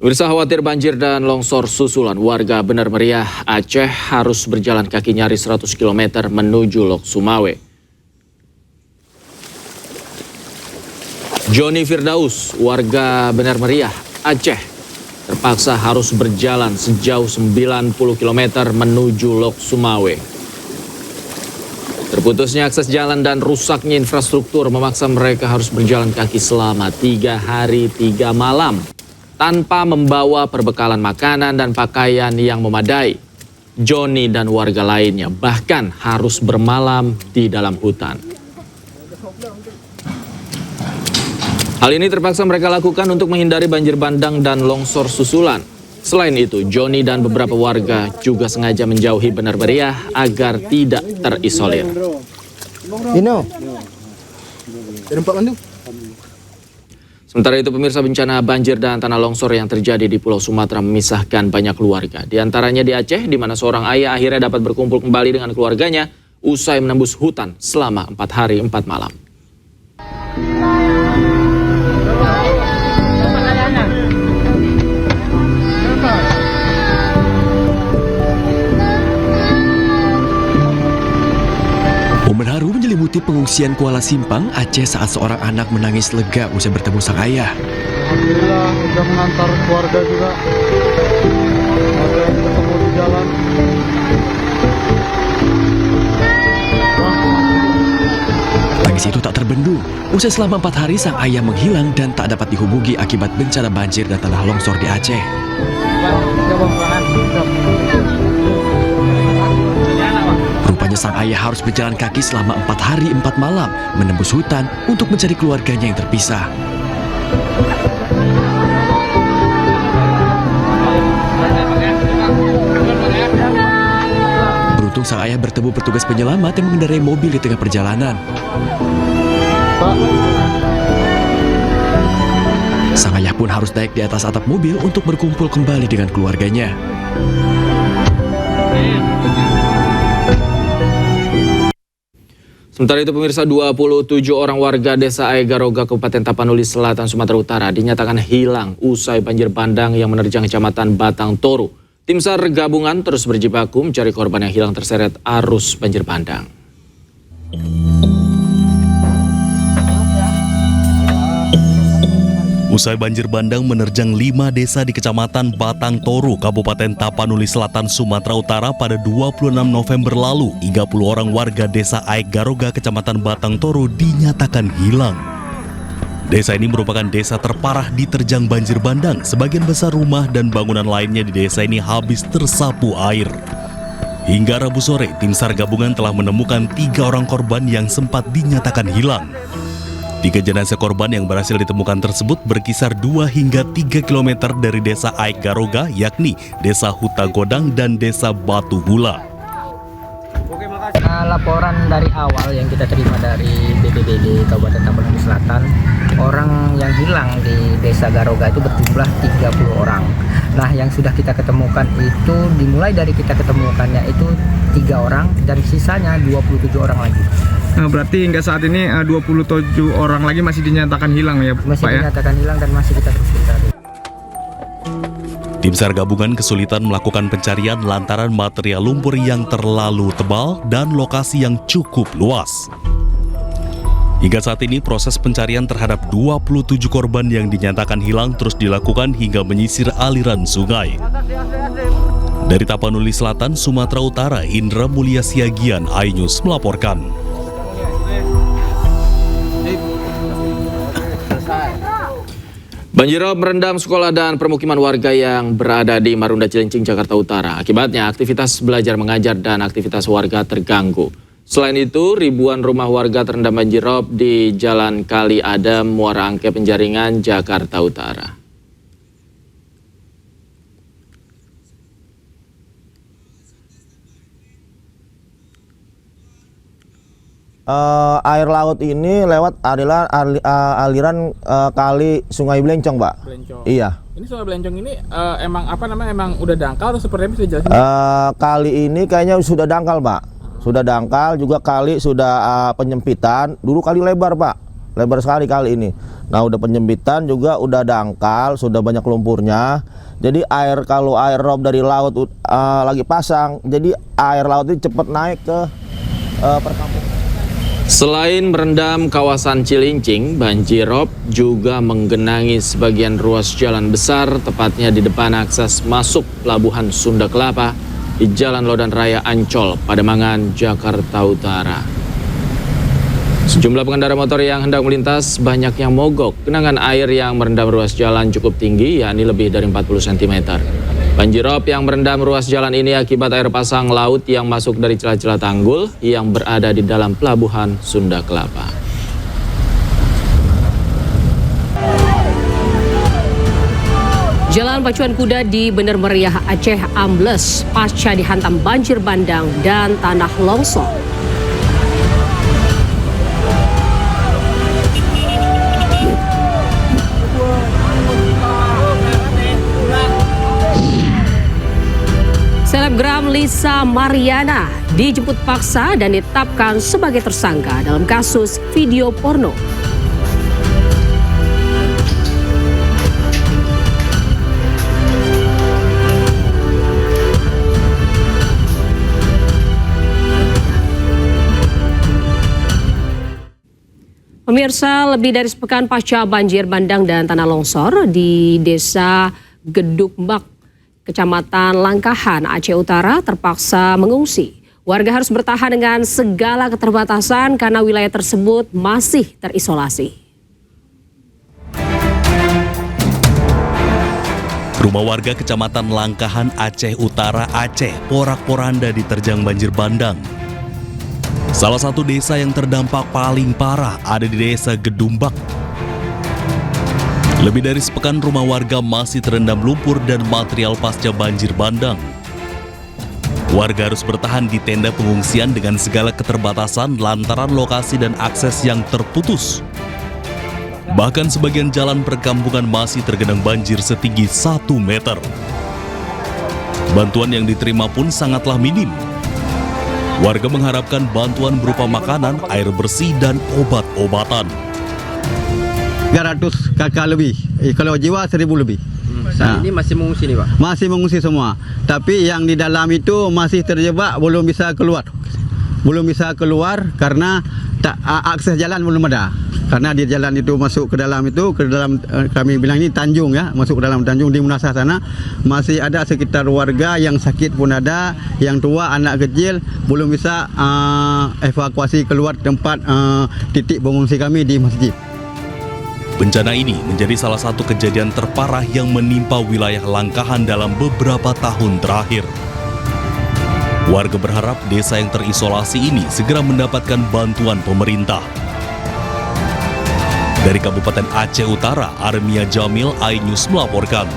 Pemirsa, khawatir banjir dan longsor susulan, warga Bener Meriah, Aceh harus berjalan kaki nyaris 100 km menuju Lok Sumawe. Joni Firdaus, warga Bener Meriah, Aceh, terpaksa harus berjalan sejauh 90 km menuju Lok Sumawe. Terputusnya akses jalan dan rusaknya infrastruktur memaksa mereka harus berjalan kaki selama 3 hari 3 malam. Tanpa membawa perbekalan makanan dan pakaian yang memadai. Joni dan warga lainnya bahkan harus bermalam di dalam hutan. Hal ini terpaksa mereka lakukan untuk menghindari banjir bandang dan longsor susulan. Selain itu, Joni dan beberapa warga juga sengaja menjauhi Bener Meriah agar tidak terisolir. Sementara itu, pemirsa, bencana banjir dan tanah longsor yang terjadi di Pulau Sumatera memisahkan banyak keluarga. Di antaranya di Aceh, di mana seorang ayah akhirnya dapat berkumpul kembali dengan keluarganya usai menembus hutan selama 4 hari 4 malam. Momen haru menyelimuti pengungsian Kuala Simpang, Aceh saat seorang anak menangis lega usai bertemu sang ayah. Alhamdulillah sudah mengantar keluarga juga. Ada yang ketemu di jalan. Tangis itu tak terbendung. Usai selama 4 hari sang ayah menghilang dan tak dapat dihubungi akibat bencana banjir dan tanah longsor di Aceh. Rupanya sang ayah harus berjalan kaki selama 4 hari 4 malam menembus hutan untuk mencari keluarganya yang terpisah. Beruntung sang ayah bertemu petugas penyelamat yang mengendarai mobil di tengah perjalanan. Sang ayah pun harus naik di atas atap mobil untuk berkumpul kembali dengan keluarganya. Sementara itu, pemirsa, 27 orang warga desa Aegaroga, Kabupaten Tapanuli Selatan, Sumatera Utara dinyatakan hilang usai banjir bandang yang menerjang Kecamatan Batang Toru. Tim SAR gabungan terus berjibaku mencari korban yang hilang terseret arus banjir bandang. Usai banjir bandang menerjang 5 desa di Kecamatan Batang Toru, Kabupaten Tapanuli Selatan, Sumatera Utara pada 26 November lalu, 30 orang warga desa Aegaroga, Kecamatan Batang Toru dinyatakan hilang. Desa ini merupakan desa terparah diterjang banjir bandang. Sebagian besar rumah dan bangunan lainnya di desa ini habis tersapu air. Hingga Rabu sore, tim SAR gabungan telah menemukan 3 orang korban yang sempat dinyatakan hilang. 3 jenazah korban yang berhasil ditemukan tersebut berkisar 2 hingga 3 km dari desa Aegaroga, yakni desa Huta Godang dan desa Batu Hula. Laporan dari awal yang kita terima dari BPBD Kabupaten Tapanuli Selatan, orang yang hilang di desa Garoga itu berjumlah 30 orang. Nah, yang sudah kita ketemukan itu dimulai dari kita ketemukannya itu 3 orang dan sisanya 27 orang lagi. Nah, berarti hingga saat ini 27 orang lagi masih dinyatakan hilang ya, Pak, masih dinyatakan hilang dan masih kita terus mencari. Tim SAR gabungan kesulitan melakukan pencarian lantaran material lumpur yang terlalu tebal dan lokasi yang cukup luas. Hingga saat ini proses pencarian terhadap 27 korban yang dinyatakan hilang terus dilakukan hingga menyisir aliran sungai. Dari Tapanuli Selatan, Sumatera Utara, Indra Mulia Siagian, iNews melaporkan. Banjirop merendam sekolah dan permukiman warga yang berada di Marunda Cilincing, Jakarta Utara. Akibatnya aktivitas belajar mengajar dan aktivitas warga terganggu. Selain itu, ribuan rumah warga terendam banjirop di Jalan Kali Adam, Muara Angke, Penjaringan, Jakarta Utara. Air laut ini lewat aliran kali Sungai Blencong, Pak. Blencong. Iya. Ini Sungai Blencong ini emang apa namanya? Emang udah dangkal atau seperti apa, bisa jelasin? Kali ini kayaknya sudah dangkal, Pak. Sudah dangkal, juga kali sudah penyempitan. Dulu kali lebar, Pak. lebar sekali kali ini. Nah, udah penyempitan juga, udah dangkal, sudah banyak lumpurnya. Jadi kalau air rob dari laut lagi pasang, jadi air laut ini cepat naik ke perkampungan. Selain merendam kawasan Cilincing, banjir rob juga menggenangi sebagian ruas jalan besar, tepatnya di depan akses masuk Pelabuhan Sunda Kelapa di Jalan Lodan Raya Ancol, Pademangan, Jakarta Utara. Sejumlah pengendara motor yang hendak melintas banyak yang mogok. Genangan air yang merendam ruas jalan cukup tinggi, yakni lebih dari 40 cm. Banjir rob yang merendam ruas jalan ini akibat air pasang laut yang masuk dari celah-celah tanggul yang berada di dalam Pelabuhan Sunda Kelapa. Jalan pacuan kuda di Bener Meriah Aceh ambles pasca dihantam banjir bandang dan tanah longsor. Selebgram Lisa Mariana dijemput paksa dan ditetapkan sebagai tersangka dalam kasus video porno. Pemirsa, lebih dari sepekan pasca banjir bandang dan tanah longsor di Desa Gedukmbak, Kecamatan Langkahan, Aceh Utara terpaksa mengungsi. Warga harus bertahan dengan segala keterbatasan karena wilayah tersebut masih terisolasi. Rumah warga Kecamatan Langkahan, Aceh Utara, Aceh, porak-poranda diterjang banjir bandang. Salah satu desa yang terdampak paling parah ada di Desa Gedukmbak. Lebih dari sepekan rumah warga masih terendam lumpur dan material pasca banjir bandang. Warga harus bertahan di tenda pengungsian dengan segala keterbatasan lantaran lokasi dan akses yang terputus. Bahkan sebagian jalan perkampungan masih tergenang banjir setinggi 1 meter. Bantuan yang diterima pun sangatlah minim. Warga mengharapkan bantuan berupa makanan, air bersih, dan obat-obatan. 300 kakak lebih, kalau jiwa 1000 lebih. Ini masih mengungsi nih Pak? Masih mengungsi semua, tapi yang di dalam itu masih terjebak, belum bisa keluar. Belum bisa keluar karena akses jalan belum ada. Karena di jalan itu masuk ke dalam kami bilang ini Tanjung ya, masuk ke dalam Tanjung di Munasah sana, masih ada sekitar warga yang sakit pun ada, yang tua, anak kecil, belum bisa evakuasi keluar tempat titik pengungsi kami di masjid. Bencana ini menjadi salah satu kejadian terparah yang menimpa wilayah Langkahan dalam beberapa tahun terakhir. Warga berharap desa yang terisolasi ini segera mendapatkan bantuan pemerintah. Dari Kabupaten Aceh Utara, Armia Jamil, iNews melaporkan.